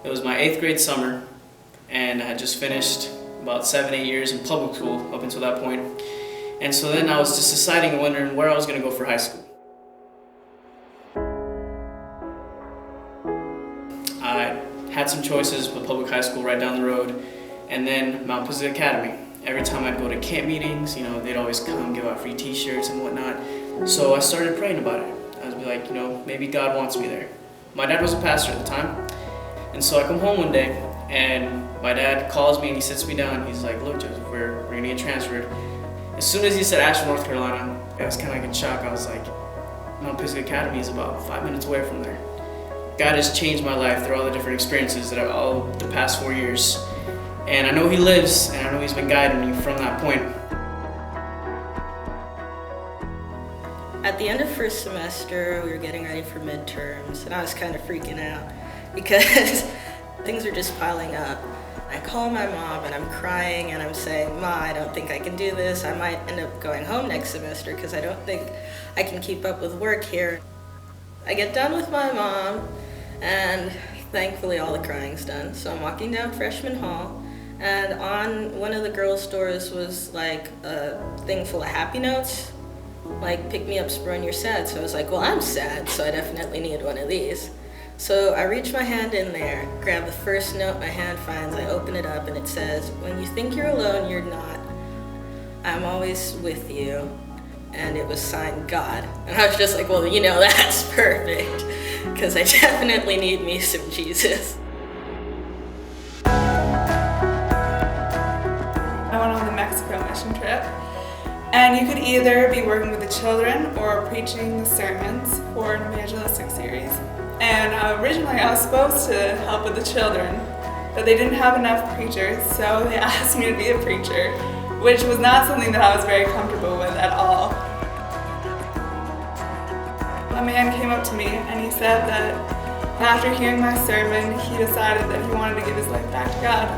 It was my 8th grade summer, and I had just finished about 7-8 years in public school up until that point. And so then I was just deciding and wondering where I was going to go for high school. I had some choices, but public high school right down the road, and then Mount Pisgah Academy. Every time I'd go to camp meetings, they'd always come give out free t-shirts and whatnot. So I started praying about it. I was like, maybe God wants me there. My dad was a pastor at the time. And so I come home one day, and my dad calls me and he sits me down. He's like, look, Joseph, we're gonna get transferred. As soon as he said Asheville, North Carolina, I was kind of like in shock. I was like, Mount Pisgah Academy is about 5 minutes away from there. God has changed my life through all the different experiences that all the past 4 years. And I know He lives, and I know He's been guiding me from that point. At the end of first semester, we were getting ready for midterms, and I was kind of freaking out because things are just piling up. I call my mom and I'm crying and I'm saying, Ma, I don't think I can do this. I might end up going home next semester because I don't think I can keep up with work here. I get done with my mom, and thankfully all the crying's done. So I'm walking down Freshman Hall, and on one of the girls' doors was like a thing full of happy notes, like pick me up when you're sad. So I was like, well, I'm sad, so I definitely need one of these. So I reach my hand in there, grab the first note my hand finds, I open it up, and it says, when you think you're alone, you're not. I'm always with you. And it was signed God. And I was just like, well, that's perfect, because I definitely need me some Jesus. I went on the Mexico mission trip, and you could either be working with the children or preaching the sermons for an evangelistic series. And originally I was supposed to help with the children, but they didn't have enough preachers, so they asked me to be a preacher, which was not something that I was very comfortable with at all. A man came up to me and he said that after hearing my sermon, he decided that he wanted to give his life back to God.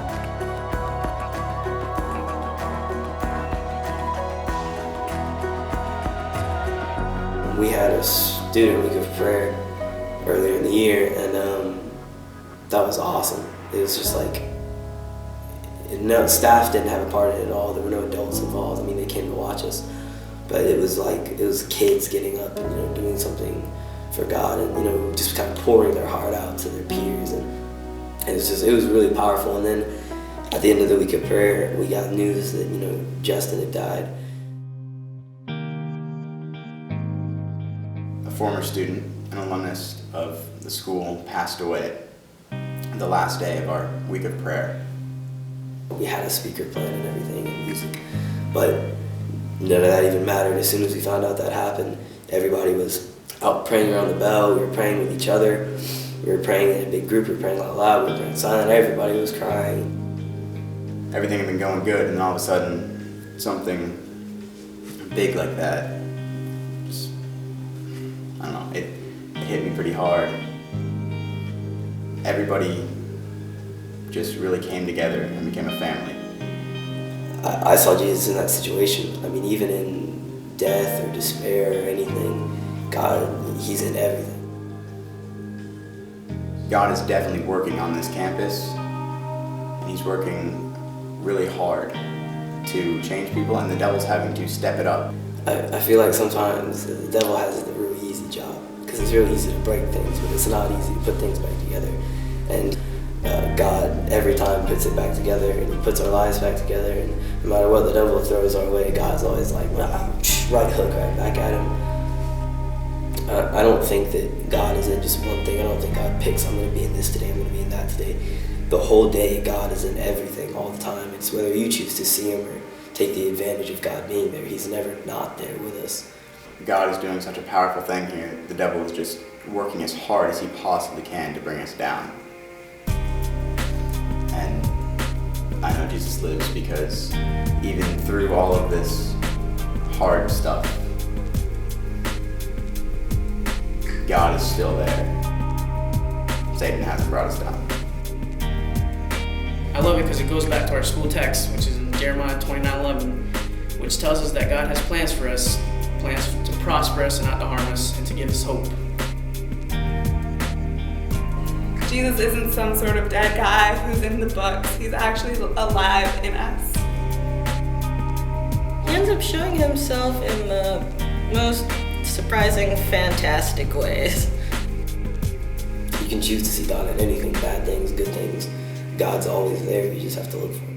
We had a student week of prayer earlier in the year, and that was awesome. It was just like, no, staff didn't have a part in it at all. There were no adults involved. They came to watch us, but it was kids getting up and doing something for God, and just kind of pouring their heart out to their peers, and it was really powerful. And then at the end of the week of prayer, we got news that Justin had died. A former student, an alumnus of the school, passed away the last day of our week of prayer. We had a speaker plan and everything and music, but none of that even mattered. As soon as we found out that happened, everybody was out praying around the bell. We were praying with each other. We were praying in a big group. We were praying out loud. We were praying silent. Everybody was crying. Everything had been going good, and all of a sudden, something big like that, just, I don't know, it hit me pretty hard. Everybody just really came together and became a family. I saw Jesus in that situation. Even in death or despair or anything, God, He's in everything. God is definitely working on this campus, and He's working really hard to change people, and the devil's having to step it up. I feel like sometimes the devil has the really easy job, because it's really easy to break things, but it's not easy to put things back together. And God every time puts it back together, and He puts our lives back together, and no matter what the devil throws our way, God's always like, right hook right back at him. I don't think that God is in just one thing. I don't think God picks, I'm going to be in this today, I'm going to be in that today. The whole day, God is in everything all the time. It's whether you choose to see Him or take the advantage of God being there. He's never not there with us. God is doing such a powerful thing here. The devil is just working as hard as he possibly can to bring us down. And I know Jesus lives because even through all of this hard stuff, God is still there. Satan hasn't brought us down. I love it because it goes back to our school text, which is in Jeremiah 29:11, which tells us that God has plans for us, plans to prosper us and not to harm us, and to give us hope. Jesus isn't some sort of dead guy who's in the books. He's actually alive in us. He ends up showing himself in the most surprising, fantastic ways. You can choose to see God in anything, bad things, good things. God's always there, you just have to look for him.